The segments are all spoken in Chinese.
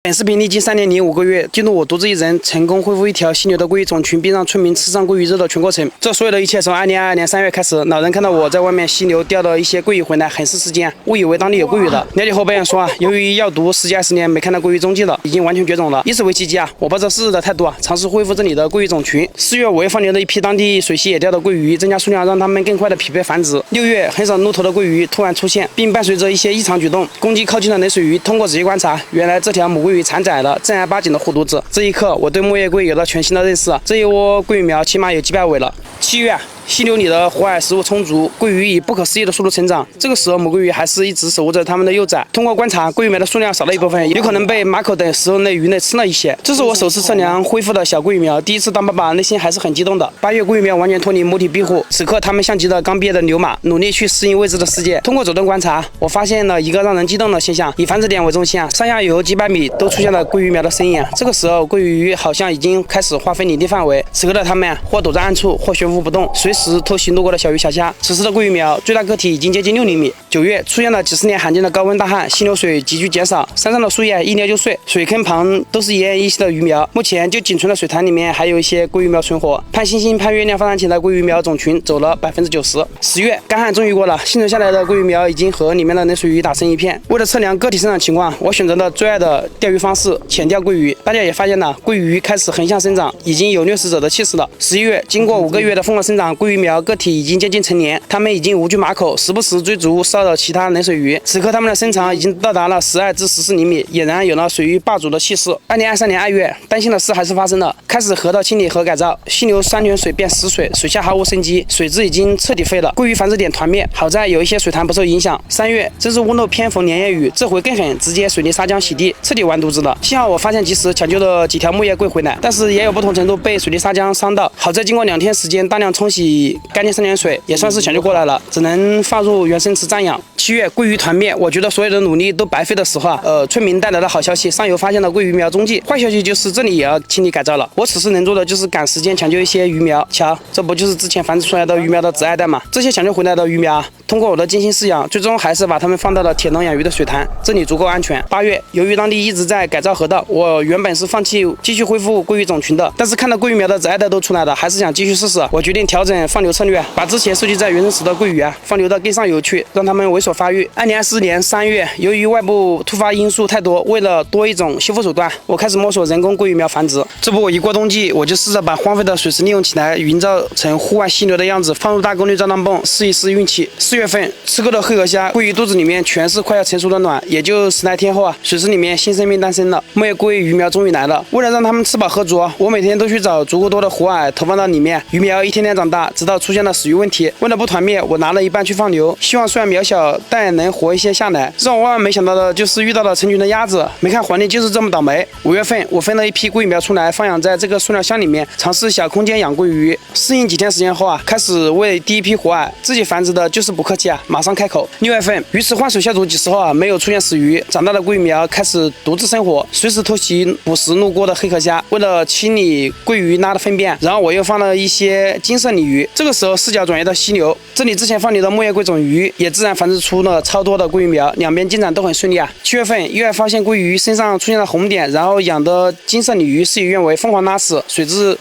本视频历经3年零5个月，记录我独自一人成功恢复一条犀牛的鲑鱼种群，并让村民吃上鲑鱼肉的全过程。这所有的一切从2022年3月开始。老人看到我在外面犀牛钓了一些鲑鱼回来，很是吃惊，误以为当地有鲑鱼的。了解后抱怨说由于药毒10几20年没看到鲑鱼踪迹了，已经完全绝种了。以此为契机我抱着试试的态度尝试恢复这里的鲑鱼种群。4月我又放流了一批当地水系野钓的鲑鱼，增加数量，让它们更快的匹配繁殖。6月很少露头的鲑鱼突然出现，并伴随着一些异常举动，攻击靠近的冷水鱼。通过仔细观察，原来这条母鲑鱼产崽了。正儿八经的护犊子。这一刻，我对木叶鲑有了全新的认识。这一窝鲑鱼苗起码有几百尾了。7月。溪流里的湖饵食物充足，鲑鱼以不可思议的速度成长。这个时候，母鲑鱼还是一直守护着它们的幼崽。通过观察，鲑鱼苗的数量少了一部分，有可能被马口等食肉类鱼类吃了一些。这是我首次测量恢复的小鲑鱼苗，第一次当爸爸，内心还是很激动的。8月，鲑鱼苗完全脱离母体庇护，此刻它们像极了刚毕业的牛马，努力去适应未知的世界。通过走动观察，我发现了一个让人激动的现象：以繁殖点为中心上下游几百米都出现了鲑鱼苗的身影。这个时候，鲑鱼好像已经开始划分领地范围。此刻的它们或躲在暗处，或悬浮不动，随时偷袭路过的小鱼小虾。此时的鲑鱼苗最大个体已经接近6厘米。9月出现了几十年罕见的高温大旱，溪流水急剧减少，山上的树叶一捏就碎，水坑旁都是奄奄一息的鱼苗。目前就仅存的水潭里面还有一些鲑鱼苗存活。盼星星盼月亮发展起来，鲑鱼苗种群走了90%。10月干旱终于过了，幸存下来的鲑鱼苗已经和里面的冷水鱼打成一片。为了测量个体生长情况，我选择了最爱的钓鱼方式——浅钓鲑鱼。大家也发现了，鲑鱼开始横向生长，已经有掠食者的气势了。11月，经过5个月的疯狂生长，鲑鱼苗个体已经接近成年，它们已经无惧马口，时不时追逐骚扰其他冷水鱼。此刻它们的身长已经到达了12至14厘米，俨然有了水域霸主的气势。2023年2月，担心的事还是发生了，开始河道清理和改造，溪流山泉水变死水，水下毫无生机，水质已经彻底废了，鲑鱼繁殖点团灭。好在有一些水潭不受影响。3月，真是屋漏偏逢连夜雨，这回更狠，直接水泥砂浆洗地，彻底完犊子了。幸好我发现及时，抢救了几条木叶龟回来，但是也有不同程度被水泥砂浆伤到。好在经过2天时间大量冲洗干净山泉水，也算是抢救过来了，只能放入原生池暂养。7月，鲑鱼团灭，我觉得所有的努力都白费的时候村民带来的好消息，上游发现了鲑鱼苗踪迹。坏消息就是这里也要清理改造了。我此时能做的就是赶时间抢救一些鱼苗。瞧，这不就是之前繁殖出来的鱼苗的挚爱蛋吗？这些抢救回来的鱼苗，通过我的精心饲养，最终还是把它们放到了铁笼养鱼的水潭，这里足够安全。8月，由于当地一直在改造河道，我原本是放弃继续恢复鲑鱼种群的，但是看到鲑鱼苗的挚爱蛋都出来了，还是想继续试试。我决定调整放流策略，把之前收集在原生池的鲑鱼放流到更上游去，让它们猥琐发育。2024年3月，由于外部突发因素太多，为了多一种修复手段，我开始摸索人工鲑鱼苗繁殖。这不，一过冬季，我就试着把荒废的水池利用起来，营造成户外溪流的样子，放入大功率照浪泵，试一试运气。4月份，吃够的黑河虾，鲑鱼肚子里面全是快要成熟的卵，也就10来天后水池里面新生命诞生了，木叶鲑鱼苗终于来了。为了让它们吃饱喝足，我每天都去找足够多的湖饵投放到里面，鱼苗一天天长大，直到出现了死鱼问题。为了不团灭，我拿了一半去放流，希望虽然渺小，但能活一些下来。让我万万没想到的就是遇到了成群的鸭子，没看黄历就是这么倒霉。5月份，我分了一批鲑鱼苗出来，放养在这个塑料箱里面，尝试小空间养鲑鱼。适应几天时间后开始喂第一批湖饵，自己繁殖的就是不客气马上开口。6月份，鱼池换水消毒几次后没有出现死鱼，长大的鲑鱼苗开始独自生活，随时偷袭捕食路过的黑河虾。为了清理鲑鱼拉的粪便，然后我又放了一些金色鲤鱼。这个时候视角转移到溪流，这里之前放流的木叶龟种鱼也自然繁殖出了超多的鲑鱼苗，两边进展都很顺利7月份，意外发现鲑鱼身上出现了红点，然后养的金色鲤鱼事与愿违，疯狂拉屎，水质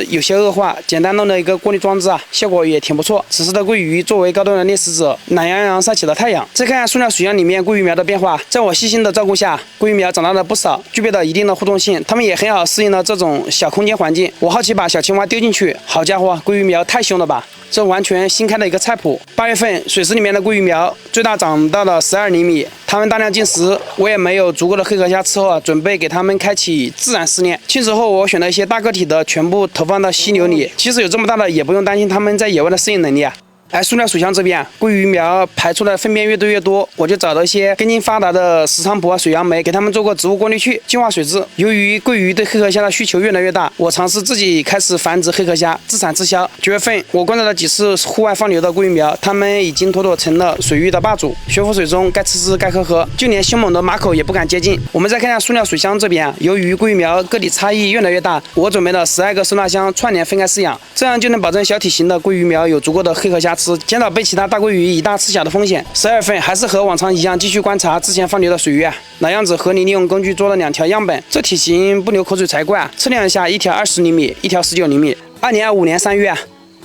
有些恶化，简单弄了一个过滤装置效果也挺不错。此时的鲑鱼作为高端的猎食者，懒洋洋晒起了太阳。再看塑料水箱里面鲑鱼苗的变化，在我细心的照顾下，鲑鱼苗长大了不少，具备了一定的互动性，它们也很好适应了这种小空间环境。我好奇把小青蛙丢进去，好家伙，鲑鱼苗太凶了吧！这完全新开的一个菜谱。8月份，水池里面的鲑鱼苗最大长到了12厘米，它们大量进食，我也没有足够的黑河虾伺候准备给它们开启自然试炼。清食后，我选了一些大个体的，全部投放到溪流里。其实有这么大的，也不用担心它们在野外的适应能力而塑料水箱这边，鲑鱼苗排出的粪便越堆越多，我就找到一些根茎发达的石菖蒲水杨梅，给它们做过植物过滤器，净化水质。由于鲑鱼对黑河虾的需求越来越大，我尝试自己开始繁殖黑河虾，自产自销。9月份，我观察了几次户外放流的鲑鱼苗，它们已经妥妥成了水域的霸主，悬浮水中该吃吃该喝喝，就连凶猛的马口也不敢接近。我们再看一下塑料水箱这边，由于鲑鱼苗个体差异越来越大，我准备了12个收纳箱串联分开饲养，这样就能保证小体型的鲑鱼苗有足够的黑河虾吃，减少被其他大鲑鱼以大吃小的风险。12月份还是和往常一样，继续观察之前放流的水域，老样子合理利用工具做了2条样本，这体型不流口水才怪啊！测量一下，一条20厘米，一条19厘米。2025年3月，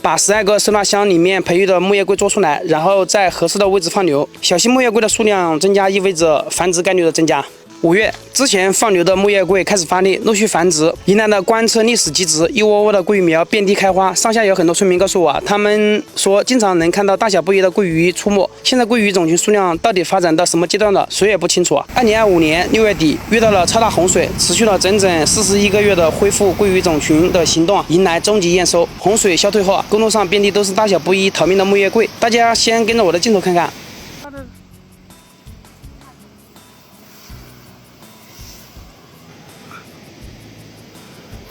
把12个收纳箱里面培育的木叶龟捉出来，然后在合适的位置放流。小型木叶龟的数量增加，意味着繁殖概率的增加。5月之前放流的木叶龟开始发力，陆续繁殖，迎来了观测历史极值，一窝窝的鲑鱼苗遍地开花。上下有很多村民告诉我，他们说经常能看到大小不一的鲑鱼出没。现在鲑鱼种群数量到底发展到什么阶段了，谁也不清楚。2025年6月底遇到了超大洪水，持续了整整41个月的恢复鲑鱼种群的行动迎来终极验收。洪水消退后，公路上遍地都是大小不一、逃命的木叶龟。大家先跟着我的镜头看看。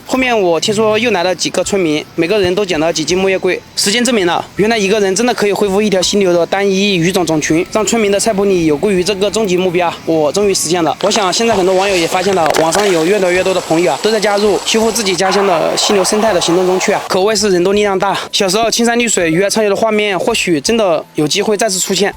后面我听说又来了几个村民，每个人都捡了几斤木叶龟。时间证明了，原来一个人真的可以恢复一条溪流的单一鱼种种群，让村民的菜谱里有鲑鱼这个终极目标，我终于实现了。我想现在很多网友也发现了，网上有越来越多的朋友都在加入修复自己家乡的溪流生态的行动中去，可谓是人多力量大。小时候青山绿水、鱼儿畅游的画面，或许真的有机会再次出现。